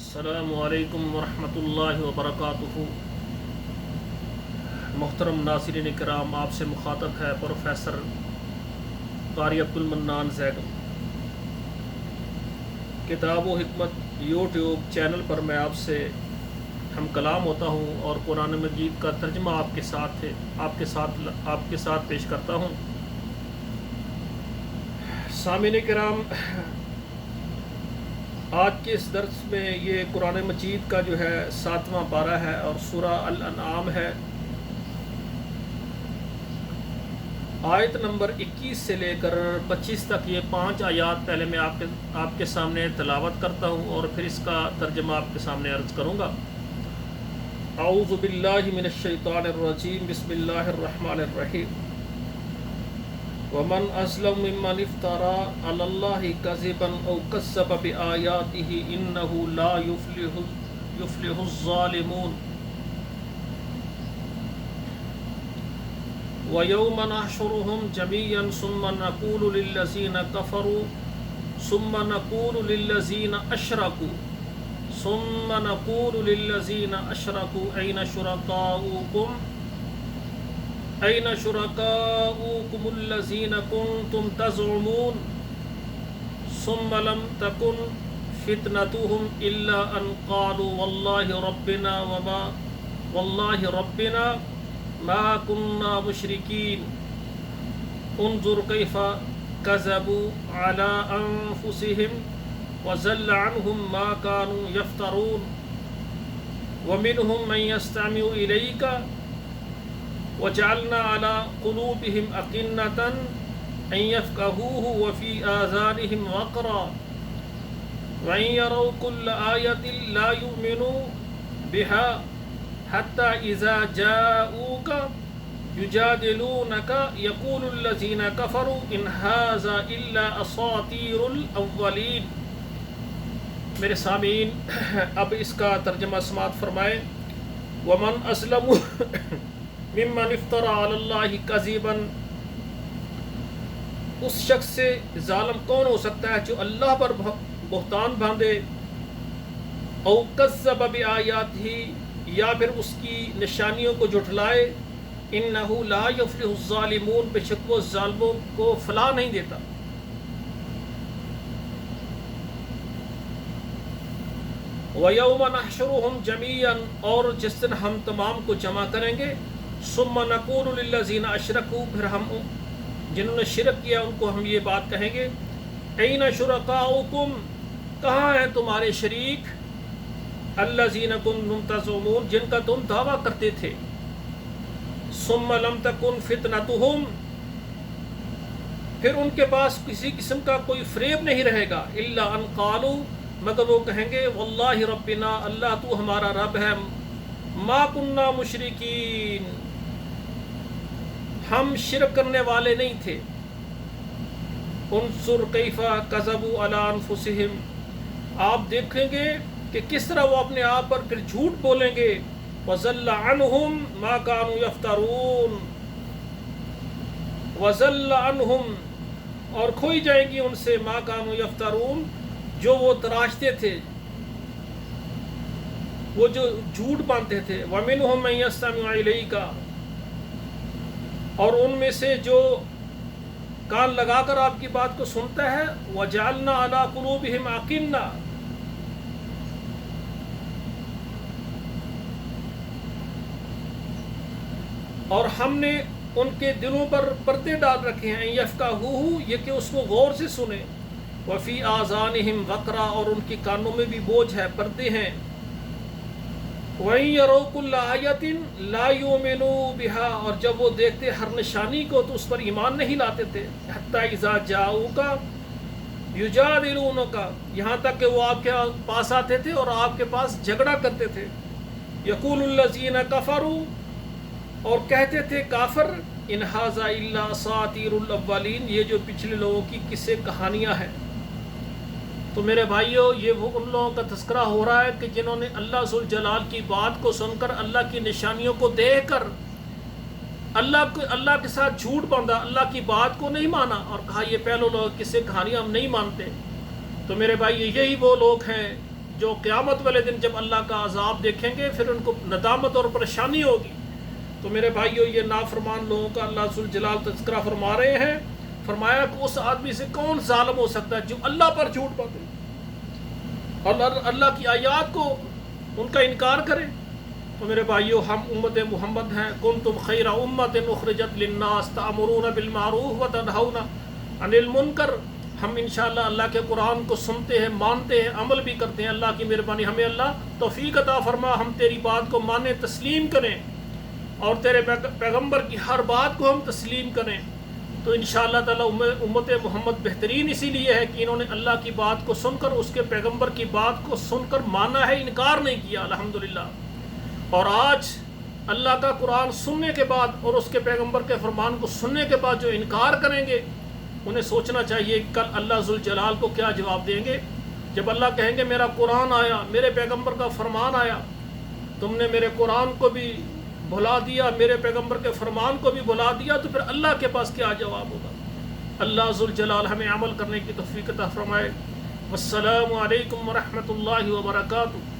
السلام علیکم ورحمۃ اللہ وبرکاتہ۔ محترم ناظرین کرام، آپ سے مخاطب ہے پروفیسر قاری عبد المنان زیڈ۔ کتاب و حکمت یوٹیوب چینل پر میں آپ سے ہم کلام ہوتا ہوں اور قرآن مجید کا ترجمہ آپ کے ساتھ پیش کرتا ہوں۔ سامعین کرام، آج کے اس درس میں یہ قرآن مجید کا جو ہے 7واں پارہ ہے اور سورہ الانعام ہے۔ آیت نمبر 21 سے لے کر 25 تک یہ 5 آیات پہلے میں آپ کے سامنے تلاوت کرتا ہوں اور پھر اس کا ترجمہ آپ کے سامنے عرض کروں گا۔ اعوذ باللہ من الشیطان الرجیم، بسم اللہ الرحمن الرحیم۔ ومن أظلم ممن افترى على الله كذبا أو كذب بآياته إنه لا يفلح الظالمون۔ ويوم نحشرهم جميعا ثم نقول للذين أشركوا أين شركاؤكم الذين كنتم تزعمون ثم لم تكن فتنتهم إلا أن قالوا والله ربنا ما كنا مشركين انظر كيف كذبوا على أنفسهم وضل عنهم ما كانوا يفترون ومنهم من يستمع إليك وجعلنا على قلوبهم أكنة أن يفقهوه وفي آذانهم وقرا وإن يروا كل آية لا يؤمنوا بها حتى إذا جاءوك يجادلونك يقول الذين كفروا إن هذا إلا أساطير الأولين۔ میرے سامعین، اب اس کا ترجمہ سماعت فرمائیں۔ ومن أظلم ممن افترى علی اللہ کذبا، اس شخص سے ظالم کون ہو سکتا ہے جو اللہ پر بہتان باندھے، او کذب بآیاتہ، یا پھر اس کی نشانیوں کو جھٹلائے، انہ لا یفلح الظالمون، بے شک وہ ظالموں کو فلاح نہیں دیتا۔ وَيَوْمَ نَحْشُرُهُمْ جَمِيعًا، اور جس دن ہم تمام کو جمع کریں گے، ثم نقول للذین اشرکوا، پھر ہم جنہوں نے شرک کیا ان کو ہم یہ بات کہیں گے، این شرکاؤکم، کہاں ہیں تمہارے شریک، الذین کنتم تزعمون، جن کا تم دعویٰ کرتے تھے، ثم لم تکن فتنتہم، پھر ان کے پاس کسی قسم کا کوئی فریب نہیں رہے گا، الا ان قالوا، مگر وہ کہیں گے واللہ ربنا، اللہ تو ہمارا رب ہے، ما کننا مشرکین، ہم شرک کرنے والے نہیں تھے۔ انظر کیف کذبوا علی انفسہم، آپ دیکھیں گے کہ کس طرح وہ اپنے آپ پر پھر جھوٹ بولیں گے، وضل عنہم ما کانوا یفترون، وضل عنہم، اور کھوئی جائیں گی ان سے ما کانوا یفترون، جو وہ تراشتے تھے، وہ جو جھوٹ باندھتے تھے، وَمِنْهُمْ مَنْ يَسْتَمِعُ إِلَيْكَ، اور ان میں سے جو کان لگا کر آپ کی بات کو سنتا ہے، وَجَعَلْنَا عَلَىٰ قُلُوبِهِمْ أَكِنَّةً، اور ہم نے ان کے دلوں پر پردے ڈال رکھے ہیں، يَفْقَهُوهُ، یہ کہ اس کو غور سے سنیں، وَفِي آذَانِهِمْ وَقْرًا، اور ان کی کانوں میں بھی بوجھ ہے، پردے ہیں، وَإِن يَرَوْا كُلَّ آيَةٍ لَا يُؤْمِنُوا بِهَا، اور جب وہ دیکھتے ہر نشانی کو تو اس پر ایمان نہیں لاتے تھے، حَتَّى إِذَا جَاءُوكَ يُجَادِلُونَكَ، یہاں تک کہ وہ آپ کے پاس آتے تھے اور آپ کے پاس جھگڑا کرتے تھے، يَقُولُ الَّذِينَ كَفَرُوا، اور کہتے تھے کافر، إِنْ هَذَا إِلَّا أَسَاطِيرُ الْأَوَّلِينَ، یہ جو پچھلے لوگوں کی قصے کہانیاں ہیں۔ تو میرے بھائیوں، یہ وہ ان لوگوں کا تذکرہ ہو رہا ہے کہ جنہوں نے اللہ ذوالجلال کی بات کو سن کر، اللہ کی نشانیوں کو دیکھ کر اللہ کے ساتھ جھوٹ باندھا، اللہ کی بات کو نہیں مانا اور کہا یہ پہلو لوگ کس سے کہانیاں ہم نہیں مانتے۔ تو میرے بھائی یہی وہ لوگ ہیں جو قیامت والے دن جب اللہ کا عذاب دیکھیں گے پھر ان کو ندامت اور پریشانی ہوگی۔ تو میرے بھائیو، یہ نافرمان لوگوں کا اللہ ذوالجلال تذکرہ فرما رہے ہیں۔ فرمایا کہ اس آدمی سے کون ظالم ہو سکتا ہے جو اللہ پر جھوٹ باندھے اور اللہ کی آیات کو ان کا انکار کرے۔ تو میرے بھائیو، ہم امت محمد ہیں۔ کنتم خیر امت اخرجت للناس تأمرون بالمعروف وتنہون عن المنکر۔ ہم انشاءاللہ اللہ کے قرآن کو سنتے ہیں، مانتے ہیں، عمل بھی کرتے ہیں۔ اللہ کی مہربانی ہمیں اللہ توفیق عطا فرما، ہم تیری بات کو مانیں، تسلیم کریں اور تیرے پیغمبر کی ہر بات کو ہم تسلیم کریں۔ تو انشاءاللہ تعالی امت محمد بہترین اسی لیے ہے کہ انہوں نے اللہ کی بات کو سن کر، اس کے پیغمبر کی بات کو سن کر مانا ہے، انکار نہیں کیا، الحمدللہ۔ اور آج اللہ کا قرآن سننے کے بعد اور اس کے پیغمبر کے فرمان کو سننے کے بعد جو انکار کریں گے، انہیں سوچنا چاہیے کہ کل اللہ ذوالجلال کو کیا جواب دیں گے۔ جب اللہ کہیں گے میرا قرآن آیا، میرے پیغمبر کا فرمان آیا، تم نے میرے قرآن کو بھی بھلا دیا، میرے پیغمبر کے فرمان کو بھی بھلا دیا، تو پھر اللہ کے پاس کیا جواب ہوگا۔ اللہ ذوالجلال ہمیں عمل کرنے کی توفیق عطا فرمائے۔ والسلام علیکم ورحمۃ اللہ وبرکاتہ۔